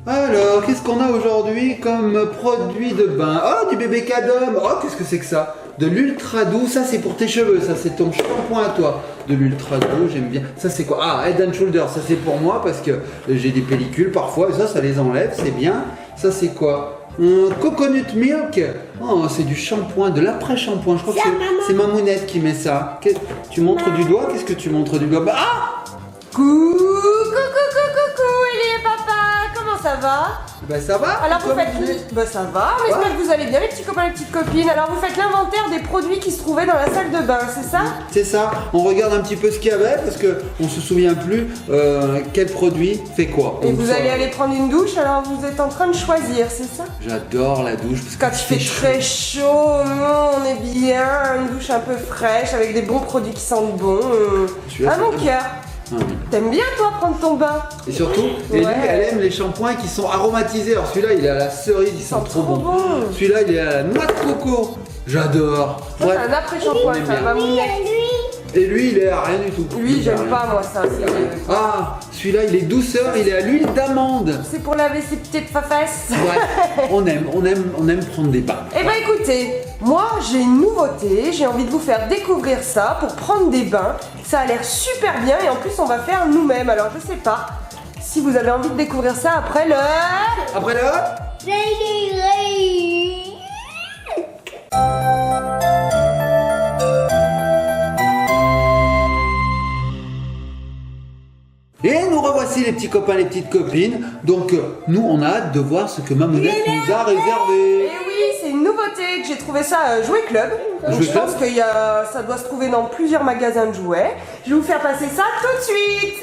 Alors, qu'est-ce qu'on a aujourd'hui comme produit de bain? Oh, du bébé Cadom. Oh, qu'est-ce que c'est que ça? De l'ultra doux, ça c'est pour tes cheveux, ça c'est ton shampoing à toi. De l'ultra doux, j'aime bien. Ça c'est quoi? Ah, Head and Shoulders, ça c'est pour moi parce que j'ai des pellicules parfois et ça les enlève, c'est bien. Ça c'est quoi? Coconut Milk. Oh, c'est du shampoing, de l'après-shampoing. Je crois que c'est Mamounette qui met ça. Tu montres du doigt? Qu'est-ce que tu montres du doigt? Ah! Coucou, Ellie et papa, comment ça va? Ben ça va. Alors vous faites... Ben ça va, on espère que vous allez bien les petits copains, les petites copines. Alors vous faites l'inventaire des produits qui se trouvaient dans la salle de bain, c'est ça? C'est ça, on regarde un petit peu ce qu'il y avait parce qu'on ne se souvient plus quel produit fait quoi. Et vous allez aller prendre une douche, alors vous êtes en train de choisir, c'est ça? J'adore la douche parce que quand il fait très chaud, on est bien, une douche un peu fraîche avec des bons produits qui sentent bon. À mon cœur. Ah oui. T'aimes bien toi prendre ton bain? Et surtout, Ellie, elle aime les shampoings qui sont aromatisés. Alors celui-là, il est à la cerise, il sent trop bon. Celui-là, il est à la noix de coco. J'adore. C'est un après-shampoing, ça va mouiller. Et lui, il est à rien du tout. Lui, j'aime pas moi ça. Ah, celui-là, il est douceur, il est à l'huile d'amande. C'est pour laver ses petites fafesses. Ouais, on aime prendre des bains. Eh ben écoutez, moi j'ai une nouveauté, j'ai envie de vous faire découvrir ça pour prendre des bains. Ça a l'air super bien et en plus on va faire nous-mêmes. Alors je sais pas si vous avez envie de découvrir ça après le... Après le... Et nous revoici les petits copains, les petites copines. Donc nous on a hâte de voir ce que Mamounette nous a réservé. Et oui, c'est une nouveauté que j'ai trouvé ça à Jouet Club. Donc je pense que ça doit se trouver dans plusieurs magasins de jouets. Je vais vous faire passer ça tout de suite.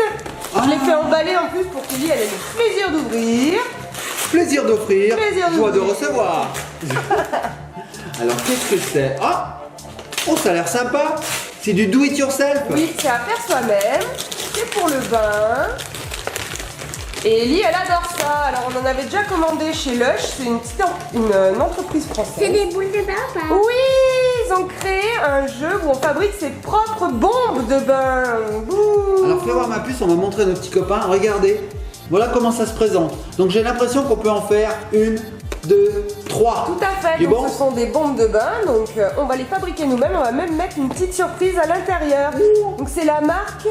Je l'ai fait emballer en plus pour qu'Ellie ait le plaisir d'ouvrir. Plaisir d'offrir, joie de d'ouvrir. recevoir. Alors qu'est-ce que c'est? Oh, ça a l'air sympa. C'est du do it yourself. Oui, c'est à faire soi-même. C'est pour le bain. Et Ellie, elle adore ça. Alors, on en avait déjà commandé chez Lush. C'est une entreprise française. C'est des boules de bain, papa. Oui, ils ont créé un jeu où on fabrique ses propres bombes de bain. Ouh. Alors fais voir ma puce, on va montrer à nos petits copains. Regardez, voilà comment ça se présente. Donc j'ai l'impression qu'on peut en faire 1, 2, 3. Tout à fait, C'est donc bon? ce sont des bombes de bain, donc on va les fabriquer nous-mêmes, on va même mettre une petite surprise à l'intérieur. Donc c'est la marque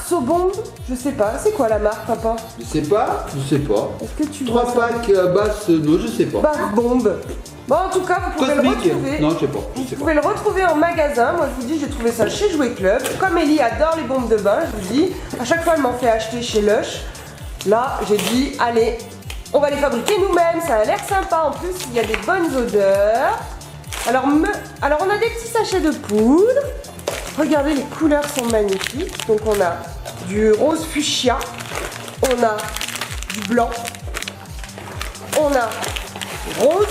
Sobombe, je sais pas, c'est quoi la marque papa? Je sais pas. Est-ce que tu 3 vois ça? packs basse, non je sais pas. Basse bombe. Bon en tout cas vous pouvez le retrouver. Non je sais pas. Vous pouvez le retrouver en magasin, moi je vous dis j'ai trouvé ça chez Jouet Club. Comme Ellie adore les bombes de bain, je vous dis, à chaque fois elle m'en fait acheter chez Lush. Là j'ai dit allez, on va les fabriquer nous-mêmes, ça a l'air sympa, en plus il y a des bonnes odeurs. Alors on a des petits sachets de poudre. Regardez, les couleurs sont magnifiques. Donc on a du rose fuchsia, on a du blanc, on a rose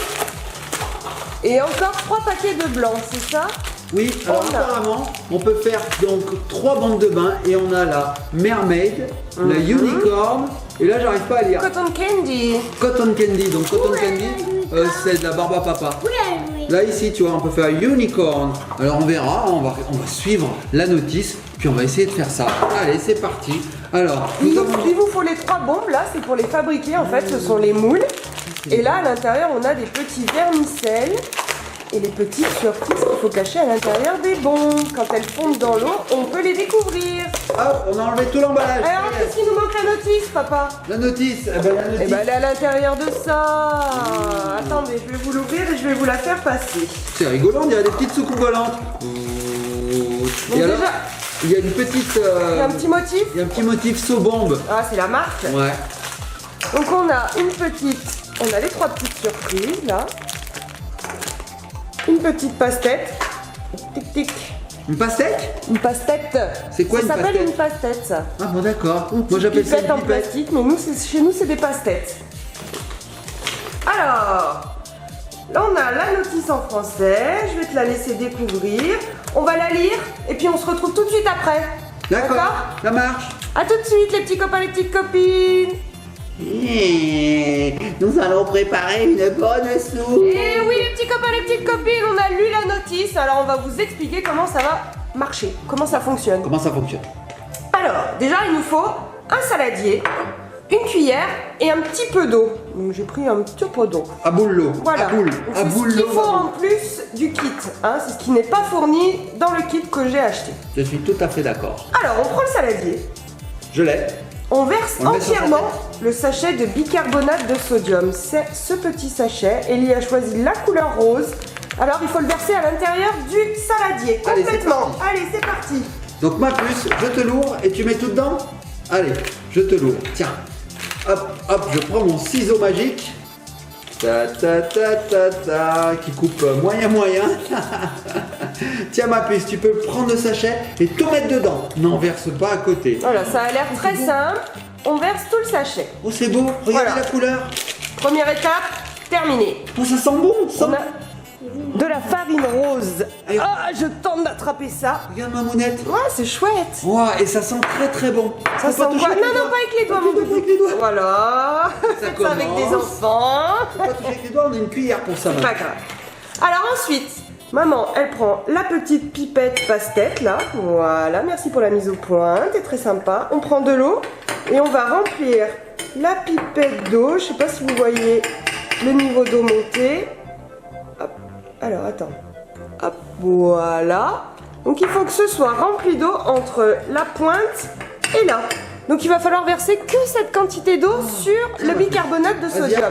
et encore 3 paquets de blanc, c'est ça? Oui, alors apparemment, on peut faire donc 3 bombes de bain et on a la Mermaid, la Unicorn, et là j'arrive pas à lire. Cotton Candy. Cotton Candy, donc Cotton Candy, c'est de la barbe à papa. Oui. Là ici, tu vois, on peut faire Unicorn. Alors on verra, on va suivre la notice, puis on va essayer de faire ça. Allez, c'est parti. Alors, Il vous faut les 3 bombes, là, c'est pour les fabriquer, en fait, ce sont les moules. Et là, à l'intérieur, on a des petits vermicelles et les petites surprises qu'il faut cacher à l'intérieur des bombes. Quand elles fondent dans l'eau, on peut les découvrir. Hop, on a enlevé tout l'emballage. Alors, qu'est-ce qu'il nous manque la notice, papa? La notice, la notice. Eh ben, elle est à l'intérieur de ça. Attendez, je vais vous l'ouvrir et je vais vous la faire passer. C'est rigolo, on dirait des petites soucoupes volantes. Donc Et alors, déjà, il y a une petite... il y a un petit motif. Il y a un petit motif Sobombe. Ah, c'est la marque. Ouais. Donc, on a une petite... On a les 3 petites surprises, là. Une petite pastèque. Tic, tic. Une pastèque? Une pastèque. C'est quoi une Ça s'appelle pastèque? une pastèque, ça. Ah bon d'accord. Une Moi petite j'appelle ça pipette une en pipette. plastique, mais nous, chez nous, c'est des pastèques. Alors, là, on a la notice en français. Je vais te la laisser découvrir. On va la lire et puis on se retrouve tout de suite après. D'accord, ça marche. A tout de suite, les petits copains, les petites copines. Nous allons préparer une bonne soupe. Et oui, les petits copains, les petites copines, on a lu la notice. Alors, on va vous expliquer comment ça va marcher, comment ça fonctionne. Comment ça fonctionne? Alors, déjà, il nous faut un saladier, une cuillère et un petit peu d'eau. Donc j'ai pris un petit peu d'eau. À boule l'eau. Voilà. À boule. Donc, À c'est boule ce qu'il l'eau. faut en plus du kit. Hein, c'est ce qui n'est pas fourni dans le kit que j'ai acheté. Je suis tout à fait d'accord. Alors on prend le saladier. Je l'ai. On verse On le met sur entièrement le sachet de bicarbonate de sodium. C'est ce petit sachet. Ellie a choisi la couleur rose. Alors il faut le verser à l'intérieur du saladier. Allez, c'est Complètement. parti. Allez, c'est parti. Donc ma puce, je te l'ouvre et tu mets tout dedans. Allez, je te l'ouvre. Tiens. Hop, hop, je prends mon ciseau magique. Ta ta ta ta ta, qui coupe moyen. Tiens ma puce, tu peux prendre le sachet et tout mettre dedans. N'en verse pas à côté. Voilà, ça a l'air très simple. On verse tout le sachet. Oh c'est beau, regardez Voilà. la couleur. Première étape, terminée. Oh ça sent bon, ça On sent... a de la farine rose. Allez. Ah, je tente d'attraper ça. Regarde ma mounette. Ouais, c'est chouette. Ouah, et ça sent très bon. Ça Faut pas sent toucher quoi? avec Non, les non, doigts. pas avec les doigts, mon Pas doudou. avec les doigts. Voilà. Faites ça avec des commence. enfants. Faut pas toucher avec les doigts, on a une cuillère pour ça. C'est pas grave. Alors ensuite, maman, elle prend la petite pipette passe-tête là. Voilà, merci pour la mise au point. T'es très sympa. On prend de l'eau et on va remplir la pipette d'eau. Je sais pas si vous voyez le niveau d'eau monter. Hop. Alors attends. Hop, voilà. Donc il faut que ce soit rempli d'eau entre la pointe et là. Donc il va falloir verser que cette quantité d'eau sur le bicarbonate de Vas-y, sodium.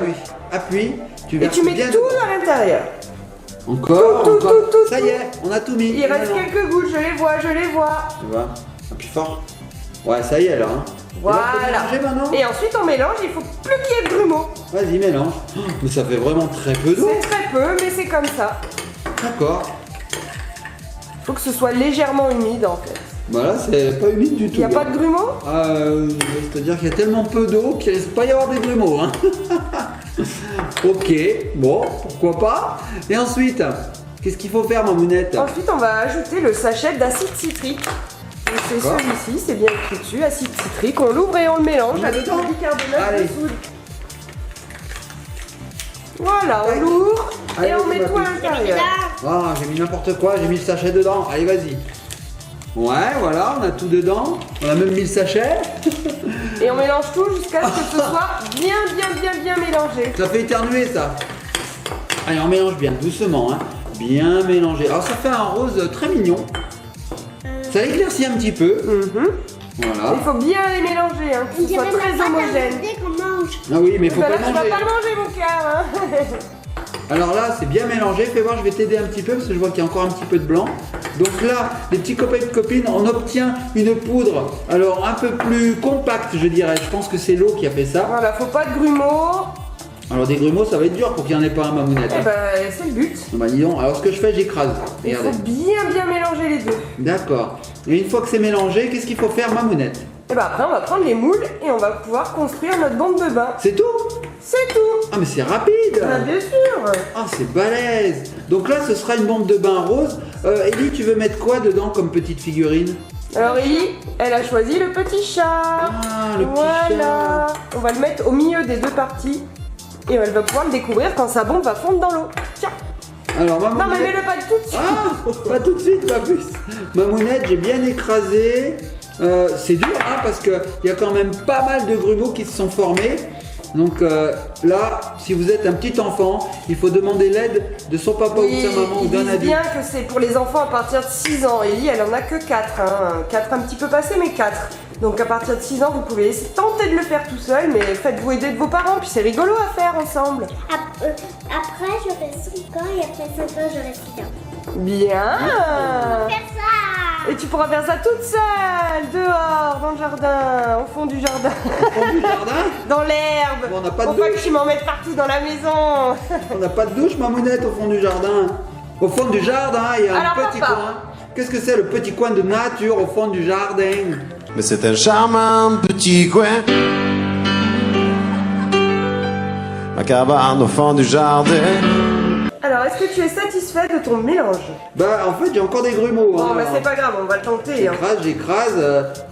appuie, tu Et verses tu mets bien tout dedans. à l'intérieur. Encore, tout, encore. tout, Ça y est, on a tout mis. Il reste Maintenant. quelques gouttes, je les vois, je les vois. Tu vois, appuie fort. Ouais, ça y est là. Hein. Et là, faut Voilà. mélanger maintenant. Et ensuite on mélange, il faut plus qu'il y ait de grumeaux. Vas-y, mélange. Oh, mais ça fait vraiment très peu d'eau. C'est très peu, mais c'est comme ça. D'accord. Il faut que ce soit légèrement humide en fait. Voilà, c'est pas humide du tout. Il n'y a pas de grumeaux? C'est-à-dire qu'il y a tellement peu d'eau qu'il risque pas y avoir des grumeaux. Hein. Ok, bon, pourquoi pas. Et ensuite, qu'est-ce qu'il faut faire, ma mounette? Ensuite on va ajouter le sachet d'acide citrique. Donc, c'est D'accord. celui-ci, c'est bien écrit dessus, acide citrique. On l'ouvre et on le mélange On met avec dedans. le bicarbonate Allez. de soude. Voilà, on Tac. l'ouvre Allez, et on met vas-y, tout à ma puce. l'intérieur. Ah, j'ai mis n'importe quoi, j'ai mis le sachet dedans. Allez, vas-y. Ouais, voilà, on a tout dedans. On a même mis le sachet. Et on mélange tout jusqu'à ce que ce soit bien mélangé. Ça fait éternuer, ça. Allez, on mélange bien, doucement. Hein. Bien mélangé. Alors, ça fait un rose très mignon. Ça éclaircit un petit peu. Voilà. Il faut bien les mélanger, hein, que ce soit très homogène. qu'on mange. Ah oui, mais il faut Bah là, pas tu vas manger. pas le manger, mon cœur. Hein. Alors là, c'est bien mélangé. Fais voir, je vais t'aider un petit peu parce que je vois qu'il y a encore un petit peu de blanc. Donc là, les petits copains et copines, on obtient une poudre. Alors un peu plus compacte, je dirais. Je pense que c'est l'eau qui a fait ça. Voilà, faut pas de grumeaux. Alors des grumeaux, ça va être dur pour qu'il n'y en ait pas un, ma mounette. Et ben, c'est le but. Bah dis donc. Alors ce que je fais, j'écrase. Il Regardez. faut bien mélanger les deux. D'accord. Et une fois que c'est mélangé, qu'est-ce qu'il faut faire, ma mounette? Et ben après, on va prendre les moules et on va pouvoir construire notre bombe de bain. C'est tout? C'est tout. Ah mais c'est rapide. Ah, bien sûr. Ah c'est balèze. Donc là, ce sera une bombe de bain rose. Ellie, tu veux mettre quoi dedans comme petite figurine? Alors Ellie, elle a choisi le petit chat. Ah, le petit Voilà. On va le mettre au milieu des deux parties et elle va pouvoir le découvrir quand sa bombe va fondre dans l'eau. Tiens. Alors ma Non mais mounette... mets-le pas tout de suite. Ah, pas tout de suite, pas plus. Ma mounette, j'ai bien écrasé. C'est dur, hein, parce qu'il y a quand même pas mal de grumeaux qui se sont formés. Donc là, si vous êtes un petit enfant, il faut demander l'aide de son papa ou de sa maman ou ils d'un disent adulte. bien que c'est pour les enfants à partir de 6 ans. Ellie, elle en a que 4. Hein. 4 un petit peu passés, mais 4. Donc à partir de 6 ans, vous pouvez essayer, tenter de le faire tout seul, mais faites-vous aider de vos parents, puis c'est rigolo à faire ensemble. Après, j'aurai 5 ans et après 5 ans, j'aurai 6 ans. Bien. Faire ça. Et tu pourras faire ça toute seule, dehors, dans le jardin, au fond du jardin, Au fond du jardin, dans l'herbe. Bon, on n'a pas de Faut pas douche. que tu m'en mettes partout dans la maison. on n'a pas de douche, ma mounette, au fond du jardin. Au fond du jardin, il y a Alors, un petit papa. coin. Qu'est-ce que c'est le petit coin de nature au fond du jardin? Mais c'est un charmant petit coin. Ma cabane au fond du jardin. Alors, est-ce que tu es satisfait de ton mélange? Bah en fait j'ai encore des grumeaux. Bon, hein. bah c'est pas grave, on va le tenter. Hein. J'écrase,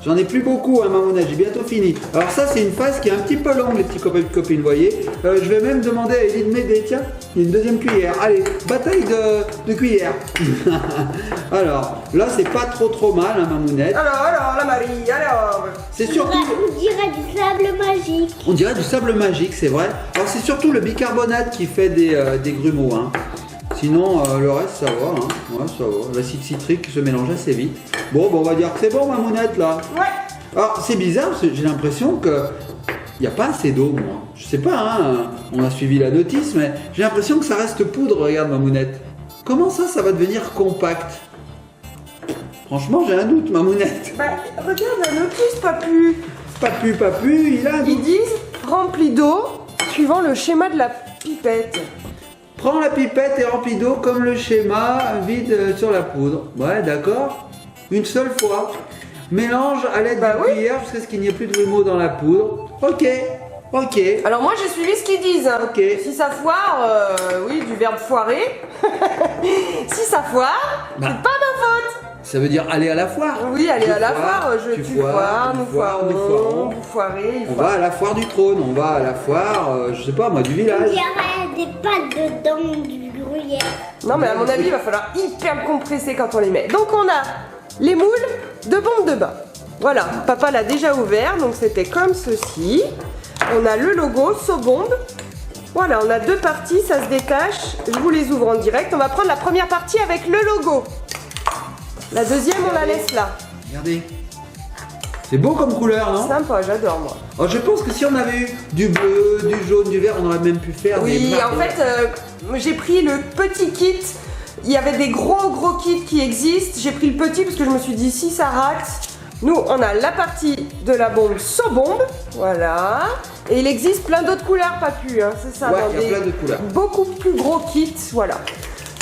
j'en ai plus beaucoup hein, Mamounette, j'ai bientôt fini. Alors ça c'est une phase qui est un petit peu longue les petits copains et copines, vous voyez. Je vais même demander à Elie de m'aider, tiens, il y a une deuxième cuillère. Allez, bataille de cuillères. Alors, là c'est pas trop mal hein, Mamounette. Alors, la Marie, alors. C'est surtout... On dirait du sable magique. On dirait du sable magique, c'est vrai. Alors c'est surtout le bicarbonate qui fait des grumeaux. Hein. Sinon, le reste, ça va. Hein. Ouais, ça va. L'acide citrique se mélange assez vite. Bon, on va dire que c'est bon, Mamounette, là. Ouais. Alors, c'est bizarre, parce que j'ai l'impression que il n'y a pas assez d'eau, moi. Je sais pas, hein. On a suivi la notice, mais j'ai l'impression que ça reste poudre, regarde, Mamounette. Comment ça va devenir compact? Franchement, j'ai un doute, Mamounette. Bah, regarde la notice, papu. Papu, il a un doute. Ils disent rempli d'eau suivant le schéma de la pipette. Prends la pipette et remplis d'eau comme le schéma vide sur la poudre. Ouais, d'accord. Une seule fois. Mélange à l'aide d'une cuillère jusqu'à ce qu'il n'y ait plus de grumeaux dans la poudre. Ok. Alors moi j'ai suivi ce qu'ils disent. Hein. Ok. Si ça foire, oui, du verbe foirer. Si ça foire, c'est pas ma faute. Ça veut dire aller à la foire. Oui, aller à la foire. Tu foires, nous foirons, vous foirez. On va à la foire du trône, on va à la foire, je sais pas moi, du On village. dirait des pâtes dedans du gruyère. Non mais à mon avis il va falloir hyper le compresser quand on les met. Donc on a les moules de bombe de bain. Voilà, papa l'a déjà ouvert, donc c'était comme ceci. On a le logo Sobombe. Voilà, on a deux parties, ça se détache. Je vous les ouvre en direct. On va prendre la première partie avec le logo. La deuxième, on la laisse là. Regardez. C'est beau comme couleur, non? Sympa, j'adore moi. Oh, je pense que si on avait eu du bleu, du jaune, du vert, on aurait même pu faire des Oui, marques. en fait, j'ai pris le petit kit. Il y avait des gros kits qui existent. J'ai pris le petit parce que je me suis dit si ça rate. Nous, on a la partie de la bombe Sobombe, voilà. Et il existe plein d'autres couleurs, papu, hein, c'est ça. Ouais, dans il y a plein de couleurs. Beaucoup plus gros kits, voilà.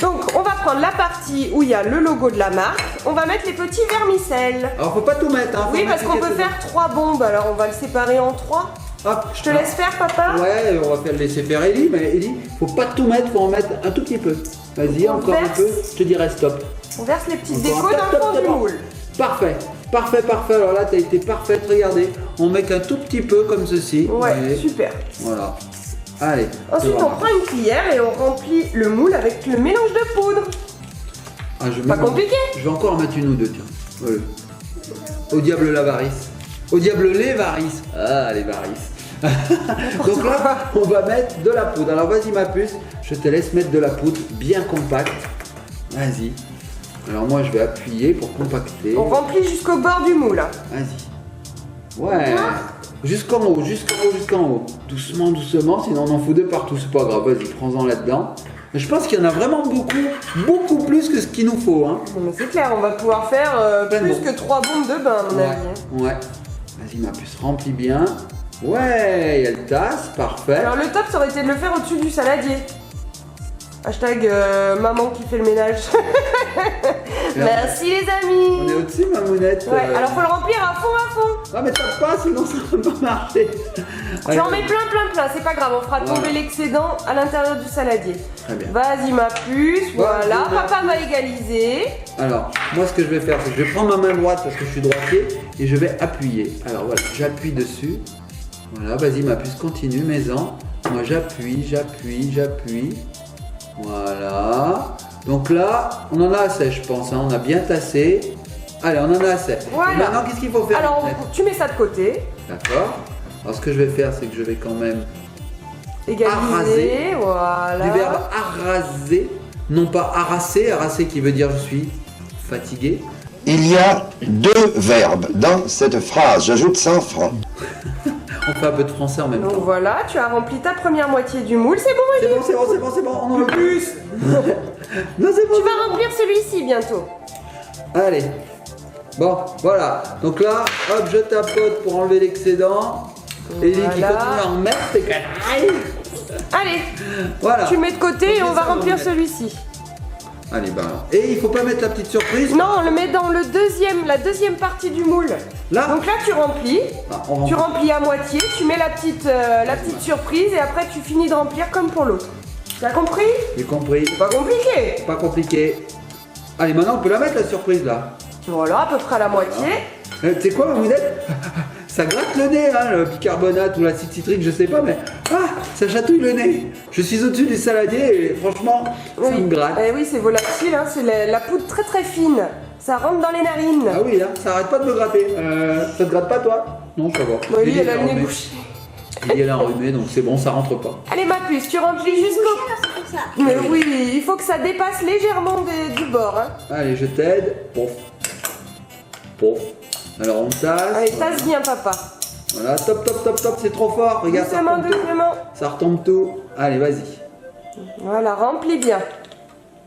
Donc, on va prendre la partie où il y a le logo de la marque. On va mettre les petits vermicelles. Alors, faut pas tout mettre, hein. Oui, parce qu'on peut faire 3 bombes, alors on va le séparer en 3. Hop. Je te laisse faire, papa. Ouais, on va faire laisser faire Ellie, mais Ellie, faut pas tout mettre, faut en mettre un tout petit peu. Vas-y, On encore un verse. peu, je te dirais stop. On verse les petites Encore décos un dans le fond du top. moule. Parfait. Alors là, t'as été parfaite, regardez. On met qu'un tout petit peu comme ceci. Ouais, Allez. super. Voilà. Allez. Ensuite, c'est on bon. prend une cuillère et on remplit le moule avec le mélange de poudre. Ah, je vais Pas même- compliqué. Je vais encore en mettre une ou deux, tiens. Voilà. Au diable l'avarice. Au diable les varices. Ah, les varices. Donc là, on va mettre de la poudre. Alors vas-y ma puce, je te laisse mettre de la poudre bien compacte. Vas-y. Alors moi, je vais appuyer pour compacter. On remplit jusqu'au bord du moule. Hein. Vas-y. Ouais. Jusqu'en haut. Doucement, sinon on en fout deux partout, c'est pas grave. Vas-y, prends-en là-dedans. Mais je pense qu'il y en a vraiment beaucoup plus que ce qu'il nous faut. Hein. Non, mais c'est clair, on va pouvoir faire Plein de plus bombes. que 3 bombes de bain, à mon avis. hein. Ouais. Vas-y ma puce, remplis bien. Ouais, elle tasse, parfait. Alors le top, ça aurait été de le faire au-dessus du saladier. Hashtag maman qui fait le ménage. Merci les amis. On est au-dessus, Mamounette. Ouais, alors faut le remplir à fond. Ah, mais tape pas, sinon ça va pas marcher. Tu en mets plein, c'est pas grave, on fera tomber Voilà. l'excédent à l'intérieur du saladier. Très bien. Vas-y ma puce, voilà, Vas-y, ma papa va égaliser. Alors, moi ce que je vais faire, c'est que je vais prendre ma main droite parce que je suis droitier et je vais appuyer. Alors voilà, j'appuie dessus. Voilà, vas-y ma puce, continue, mets-en. Moi j'appuie. Voilà. Donc là, on en a assez, je pense. Hein. On a bien tassé. Allez, on en a assez. Voilà. Et maintenant, qu'est-ce qu'il faut faire? Alors tu mets ça de côté, D'accord. Alors ce que je vais faire, c'est que je vais quand même égaliser, Arraser. voilà. du verbe arraser, non pas harasser qui veut dire je suis fatigué. Il y a 2 verbes dans cette phrase. J'ajoute 100 francs. On fait un peu de français en même Donc temps. voilà, tu as rempli ta première moitié du moule, c'est bon Elie. C'est bon, on en veut plus. Non, c'est bon. Tu vas remplir celui-ci bientôt. Allez. Bon, voilà. Donc là, hop, je tapote pour enlever l'excédent. Ellie qui Voilà. continue à en mettre, c'est qu'elle... Allez, Voilà. tu mets de côté et on va remplir celui-ci. Allez, bah alors. Et il faut pas mettre la petite surprise. Non, on le met dans la deuxième partie du moule. Là. Donc là, tu remplis. Ah, on Tu remplis à moitié, tu mets la petite surprise et après tu finis de remplir comme pour l'autre. T'as compris? J'ai compris. C'est pas compliqué. Pas compliqué. Allez, maintenant on peut la mettre la surprise là. Voilà, à peu près à la moitié. Tu sais quoi, Mamounette? Ça gratte le nez, hein, le bicarbonate ou l'acide citrique, je sais pas, mais ça chatouille le nez. Je suis au-dessus du saladier et franchement, ça me gratte. Eh oui, c'est volatile, hein, c'est la poudre très très fine. Ça rentre dans les narines. Ah oui, hein, ça arrête pas de me gratter. Ça te gratte pas, toi? Non, ça va. Oui, Lily, elle a le nez enrhumée. bouché. Lily, elle a enrhumé, donc c'est bon, ça rentre pas. Allez, ma puce, tu remplis jusqu'au... C'est pour ça. Mais oui, il faut que ça dépasse légèrement du bord. Hein. Allez, je t'aide. Pouf. Pouf. Alors on tasse. Allez, tasse bien, papa. Voilà, top, top, top, top, c'est trop fort. Regarde, ça Doucement, retombe tout. doucement. Ça retombe tout. Allez, vas-y. Voilà, remplis bien.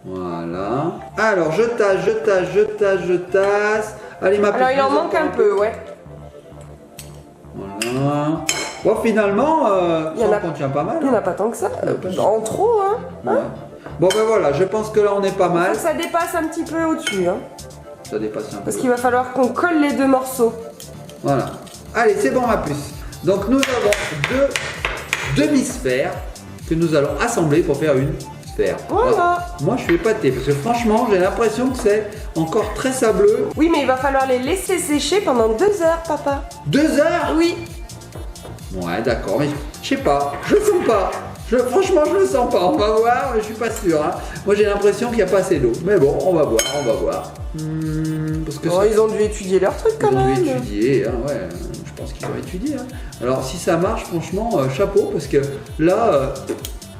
Voilà. Alors, je tasse, je tasse, je tasse, je tasse. Allez, ma Alors, petite il en mise manque encore un peu, ouais. Voilà. Bon, finalement, Il y en ça a- en contient pas mal. Il n'y en a pas tant que ça. pas En trop, hein. Ouais. Bon, ben voilà, je pense que là, on est pas Faut mal. que ça dépasse un petit peu au-dessus, hein. Ça dépasse un peu. Parce qu'il va falloir qu'on colle les deux morceaux. Voilà. Allez, c'est bon, ma puce. Donc, nous avons deux demi-sphères que nous allons assembler pour faire une sphère. Voilà. Moi, je suis épaté parce que franchement, j'ai l'impression que c'est encore très sableux. Oui, mais il va falloir les laisser sécher pendant 2 heures, papa. 2 heures? Oui. Ouais, d'accord, mais je sais pas, je le sens pas. Franchement, je le sens pas. On va voir, mais je suis pas sûr. Hein. Moi, j'ai l'impression qu'il n'y a pas assez d'eau. Mais bon, on va voir, on va voir. Parce que Oh, ils ont dû étudier leur truc quand ils ont même. dû étudier, hein, ouais. Je pense qu'ils ont étudié. Hein. Alors, si ça marche, franchement, chapeau, parce que là,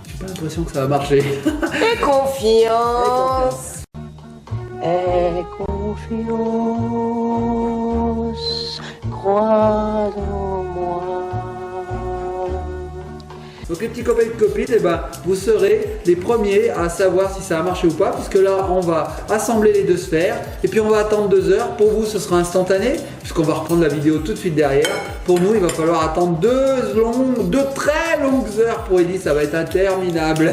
j'ai pas l'impression que ça va marcher. Et confiance. Aie confiance, crois en moi. Donc les petits copains et copines, eh ben, vous serez les premiers à savoir si ça a marché ou pas, puisque là on va assembler les deux sphères et puis on va attendre 2 heures. Pour vous ce sera instantané, puisqu'on va reprendre la vidéo tout de suite derrière. Pour nous il va falloir attendre 2 très longues heures. Pour Ellie ça va être interminable.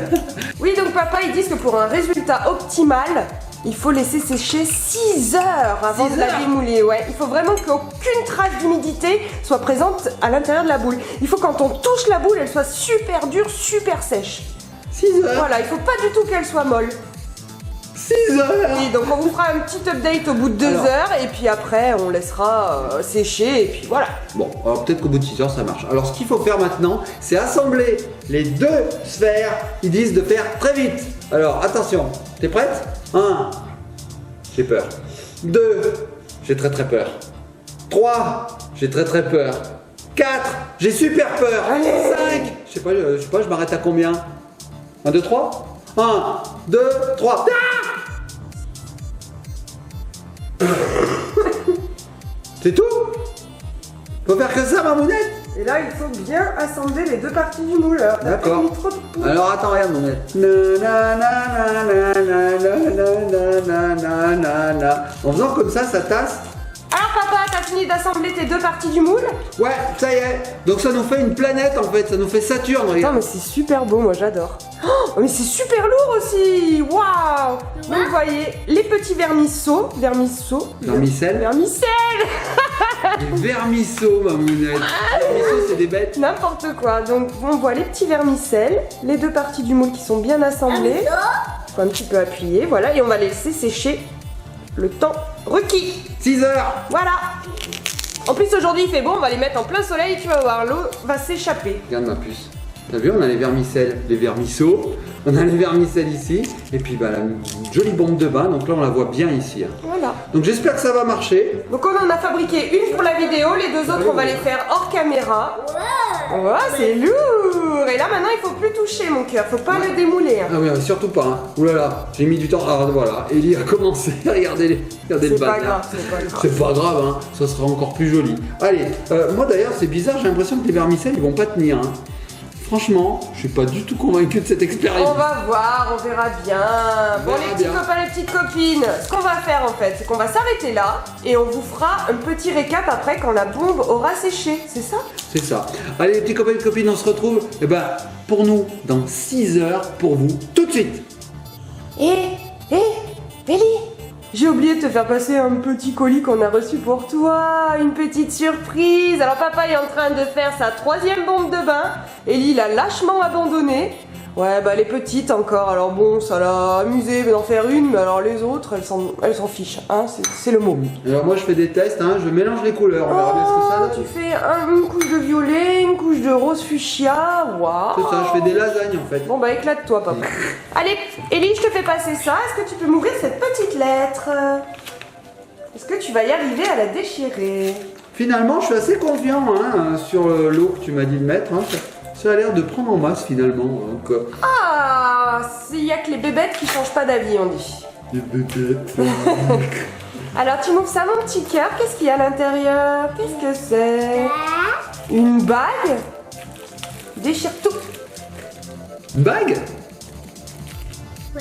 Oui, donc papa, ils disent que pour un résultat optimal, il faut laisser sécher 6 heures avant 6 de la heures. démouler. Ouais, il faut vraiment qu'aucune trace d'humidité soit présente à l'intérieur de la boule. Il faut quand on touche la boule, elle soit super dure, super sèche. 6 heures. Voilà, il faut pas du tout qu'elle soit molle. 6 heures. Oui, donc on vous fera un petit update au bout de 2 Alors. heures et puis après on laissera sécher et puis voilà. Bon, alors peut-être qu'au bout de 6 heures ça marche. Alors ce qu'il faut faire maintenant, c'est assembler les deux sphères. Ils disent de faire très vite. Alors attention, t'es prête? 1, j'ai peur. 2, j'ai très très peur. 3, j'ai très très peur. 4, j'ai super peur. Allez. 5, je sais pas, je m'arrête à combien? 1, 2, 3. 1, 2, 3. C'est tout? Faut faire que ça, Mamounette? Et là, il faut bien assembler les deux parties du moule. Alors, t'as D'accord. pas mis trop de poudre. Alors attends, regarde mon net. En faisant comme ça tasse. Alors papa, t'as fini d'assembler tes deux parties du moule? Ouais, ça y est. Donc ça nous fait une planète en fait, ça nous fait Saturne, Non regarde. mais c'est super beau, moi j'adore. Oh, mais c'est super lourd aussi. Waouh. Vous voyez les petits vermisseaux. Vermicelle. Vermicelle. Des vermisseaux, Mamounette. Vermisseaux, c'est des bêtes. N'importe quoi. Donc on voit les petits vermicelles, les deux parties du moule qui sont bien assemblées. Faut un petit peu appuyer, voilà, et on va les laisser sécher le temps requis. 6 heures. Voilà. En plus aujourd'hui il fait beau, on va les mettre en plein soleil, tu vas voir, l'eau va s'échapper. Regarde ma puce. T'as vu, on a les vermicelles, les vermisseaux. On a les vermicelles ici. Et puis bah, une jolie bombe de bain. Donc là, on la voit bien ici. Hein. Voilà. Donc j'espère que ça va marcher. Donc on en a fabriqué une pour la vidéo, les deux autres on va les faire hors caméra. Ouais, c'est lourd. Et là maintenant il faut plus toucher mon cœur, faut pas le démouler. Hein. Ah oui, surtout pas. Hein. Ouh là là, j'ai mis du temps. Alors voilà, Ellie a commencé. Regardez le C'est pas bâtard. grave, c'est pas grave. C'est pas grave, hein. Ça sera encore plus joli. Allez, moi d'ailleurs, c'est bizarre, j'ai l'impression que les vermicelles ils vont pas tenir. Hein. Franchement, je suis pas du tout convaincu de cette expérience. On va voir, on verra bien. Bon, verra les petits bien. copains, les petites copines, ce qu'on va faire en fait, c'est qu'on va s'arrêter là et on vous fera un petit récap après quand la bombe aura séché, c'est ça? C'est ça. Allez, les petits copains et copines, on se retrouve pour nous dans 6 heures, pour vous, tout de suite. Ellie, j'ai oublié de te faire passer un petit colis qu'on a reçu pour toi, une petite surprise. Alors papa est en train de faire sa 3e bombe de bain, Ellie l'a lâchement abandonné. Ouais, bah elle est petite encore, alors bon, ça l'a amusé d'en faire une, mais alors les autres, elles s'en fichent, hein, c'est le mot. Alors moi je fais des tests, hein, je mélange les couleurs, on verra bien ce que ça donne. Tu fais une couche de violet, une couche de rose fuchsia, waouh. C'est ça, je fais des lasagnes en fait. Bon bah éclate-toi, papa. Allez, Ellie, je te fais passer ça, est-ce que tu peux m'ouvrir cette petite lettre? Est-ce que tu vas y arriver à la déchirer? Finalement je suis assez confiant hein, sur l'eau que tu m'as dit de mettre. Hein. Ça a l'air de prendre en masse finalement. Donc, Ah, il y a que les bébêtes qui changent pas d'avis, on dit. les bébêtes. Alors tu m'ouvres ça, mon petit cœur, qu'est-ce qu'il y a à l'intérieur? Qu'est-ce que c'est? Une bague? Déchire tout. Une bague?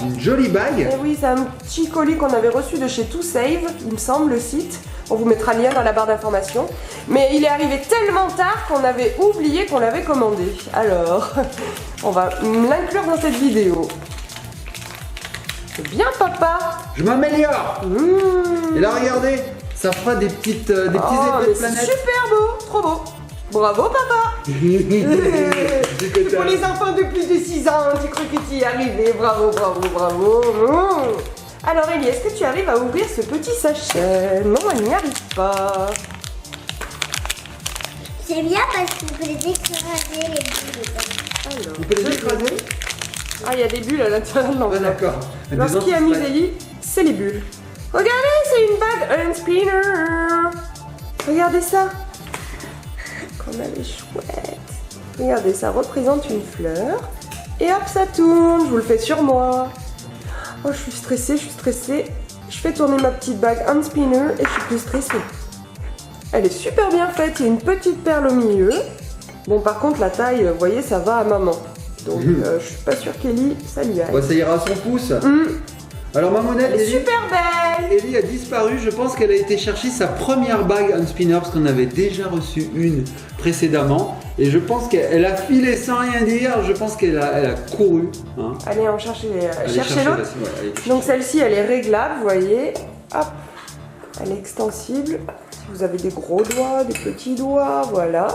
Une jolie bague? Eh oui, c'est un petit colis qu'on avait reçu de chez To Save, il me semble, le site. On vous mettra le lien dans la barre d'informations. Mais il est arrivé tellement tard qu'on avait oublié qu'on l'avait commandé. Alors, on va l'inclure dans cette vidéo. C'est bien, papa. Je m'améliore. Mmh. Et là, regardez, ça fera des petits effets de mais c'est planète. super beau, trop beau. Bravo, papa. Pour les enfants de plus de 6 ans, tu crois que tu y es arrivé. Bravo, bravo, bravo. Mmh. Alors, Ellie, est-ce que tu arrives à ouvrir ce petit sachet? Non, elle n'y arrive pas. C'est bien parce qu'on peut les écraser les bulles. Alors, On peut les écraser? Ah, il y a des bulles à l'intérieur de Ouais, l'enveloppe. d'accord. Alors, ce qui amuse Ellie, c'est les bulles. Regardez, c'est une bague, un spinner. Regardez ça. Comme elle est chouette. Regardez, ça représente une fleur. Et hop, ça tourne. Je vous le fais sur moi. Oh, je suis stressée. Je fais tourner ma petite bague un spinner et je suis plus stressée. Elle est super bien faite. Il y a une petite perle au milieu. Bon, par contre, la taille, vous voyez, ça va à maman. Donc, je suis pas sûre qu'Ellie, ça lui aille. Ouais, ça ira à son pouce. Alors, mamonette, Elle est super belle. Ellie a disparu. Je pense qu'elle a été chercher sa première bague un spinner parce qu'on avait déjà reçu une précédemment. Et je pense qu'elle a filé sans rien dire. Je pense qu'elle a couru. Hein. Allez, on cherche Allez chercher l'autre. Donc celle-ci, elle est réglable, vous voyez. Hop, elle est extensible. Si vous avez des gros doigts, des petits doigts, voilà.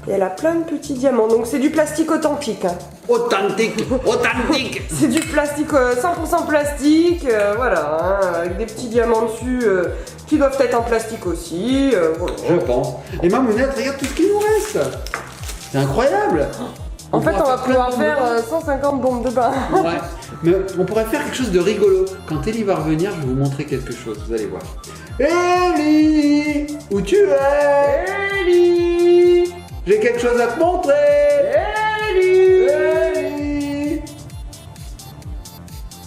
Et elle a plein de petits diamants. Donc c'est du plastique authentique. Hein. Authentique. C'est du plastique, 100% plastique, voilà, hein, avec des petits diamants dessus qui doivent être en plastique aussi. Voilà. Je pense. Et mamonette, regarde tout ce qu'il nous reste. C'est incroyable. En fait, on va pouvoir plein de faire 150 bombes de bain. Ouais, mais on pourrait faire quelque chose de rigolo. Quand Ellie va revenir, je vais vous montrer quelque chose, vous allez voir. Ellie, où tu es? Ellie, J'ai quelque chose à te montrer. Ellie.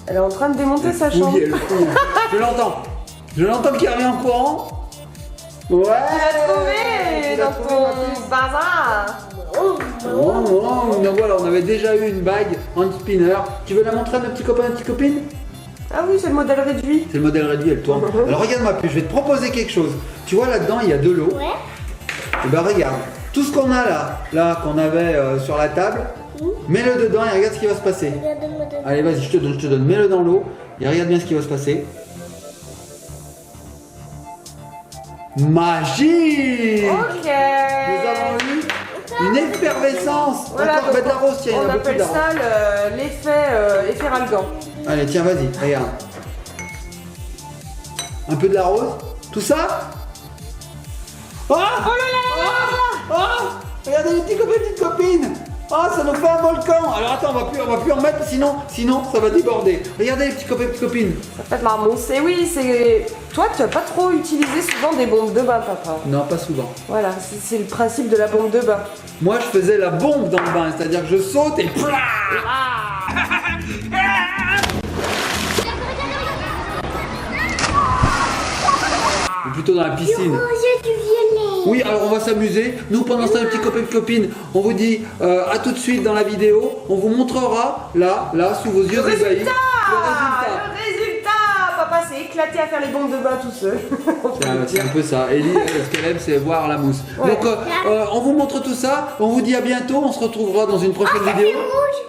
elle est en train de démonter sa chambre. Oui, elle fouille. Je l'entends. Je l'entends qui revient en courant. Ouais. Tu l'as trouvé dans ton bazar. Donc voilà, on avait déjà eu une bague en spinner. Tu veux la montrer à nos petits copains et petites copines? Ah oui, c'est le modèle réduit. C'est le modèle réduit, elle tourne. Alors regarde ma puce, je vais te proposer quelque chose. Tu vois là-dedans, il y a de l'eau. Ouais. Et ben regarde, tout ce qu'on a là qu'on avait sur la table, mets-le dedans et regarde ce qui va se passer. Regarde-moi dedans. Allez, vas-y, je te donne. Mets-le dans l'eau et regarde bien ce qui va se passer. Magie! Ok. Nous avons eu une effervescence. Voilà, Encore, donc de la rose, tiens, il y en on a beaucoup appelle de la rose. ça l'effet effet ralgan. Allez, tiens, vas-y, regarde. Un peu de la rose. Tout ça? Oh, Oh là là. oh, regardez les petits copains et petites copines. Oh, ça nous fait un volcan. Alors attends, on va plus en mettre, sinon ça va déborder. Regardez les petits copains et petites copines. Ça fait de la mousse. Et oui, c'est. Toi, tu n'as pas trop utilisé souvent des bombes de bain, papa. Non, pas souvent. Voilà, c'est le principe de la bombe de bain. Moi, je faisais la bombe dans le bain, c'est-à-dire que je saute et plaa. Ou plutôt dans la piscine. J'ai du violet. Oui, alors on va s'amuser. Nous, pendant ce temps, les petits copains et copines, on vous dit à tout de suite dans la vidéo. On vous montrera, là, sous vos yeux ébahis, le résultat. Le résultat. Papa s'est éclaté à faire les bombes de bain tout seul. C'est un peu ça. Ellie, ce qu'elle aime, c'est voir la mousse. Ouais. Donc, on vous montre tout ça. On vous dit à bientôt. On se retrouvera dans une prochaine vidéo.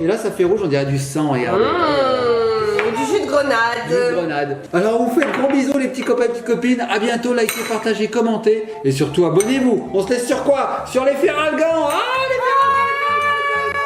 Et là, ça fait rouge. On dirait du sang. Regardez. Du jus de grenade. Une grenade. Alors, on vous fait de gros bisous, les petits copains et petites copines. À bientôt. Likez, partagez, commentez. Et surtout, abonnez-vous. On se laisse sur quoi? Sur les Ferralgans. Ah, les Ferralgans.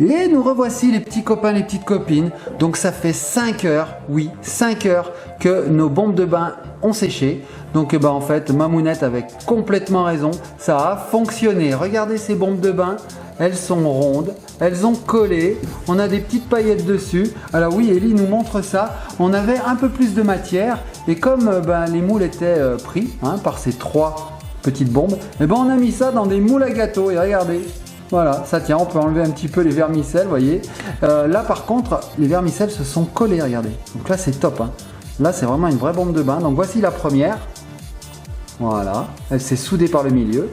Et nous revoici les petits copains, les petites copines. Donc ça fait 5 heures, oui, 5 heures que nos bombes de bain ont séché. Donc en fait, Mamounette avait complètement raison, ça a fonctionné. Regardez ces bombes de bain, elles sont rondes, elles ont collé, on a des petites paillettes dessus. Alors oui, Ellie nous montre ça, on avait un peu plus de matière et comme les moules étaient pris par ces 3 petites bombes, et on a mis ça dans des moules à gâteau et regardez. Voilà, ça tient, on peut enlever un petit peu les vermicelles, vous voyez. Là par contre, les vermicelles se sont collées, regardez. Donc là c'est top. Là c'est vraiment une vraie bombe de bain. Donc voici la première. Voilà, elle s'est soudée par le milieu.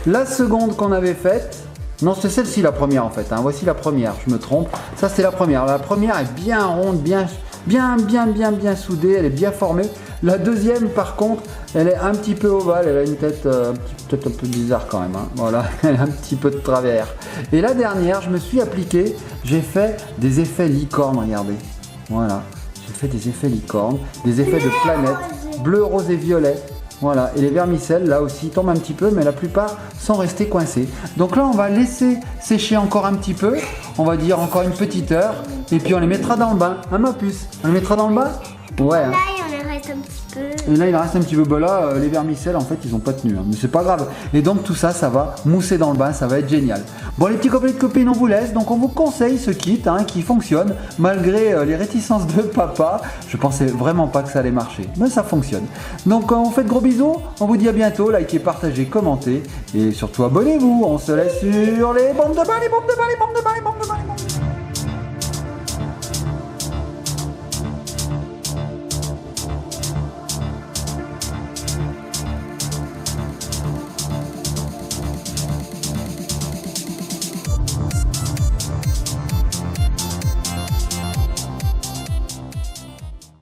La seconde qu'on avait faite, non c'est celle-ci la première en fait. Voici la première, je me trompe. Ça c'est la première. La première est bien ronde, bien soudée, elle est bien formée. La deuxième par contre, elle est un petit peu ovale, elle a une tête peut-être un peu bizarre quand même. Voilà, elle a un petit peu de travers. Et la dernière, je me suis appliqué, j'ai fait des effets licorne, regardez. Voilà, j'ai fait des effets licorne, des effets de planète, bleu, rose et violet. Voilà, et les vermicelles là aussi tombent un petit peu, mais la plupart sont restés coincés. Donc là on va laisser sécher encore un petit peu, on va dire encore une petite heure, et puis on les mettra dans le bain. Ma puce, on les mettra dans le bain? Ouais. Là, il en reste un petit peu. Et là il en reste un petit peu, là les vermicelles en fait ils ont pas tenu, mais c'est pas grave. Et donc tout ça, ça va mousser dans le bain, ça va être génial. Bon les petits copains et copines, on vous laisse, donc on vous conseille ce kit qui fonctionne, malgré les réticences de papa. Je pensais vraiment pas que ça allait marcher, mais ça fonctionne. Donc on fait de gros bisous, on vous dit à bientôt, likez, partagez, commentez, et surtout abonnez-vous. On se laisse sur les bombes de bain, les bombes de bain, les bombes de bain, les bombes de bain, les bombes de bain.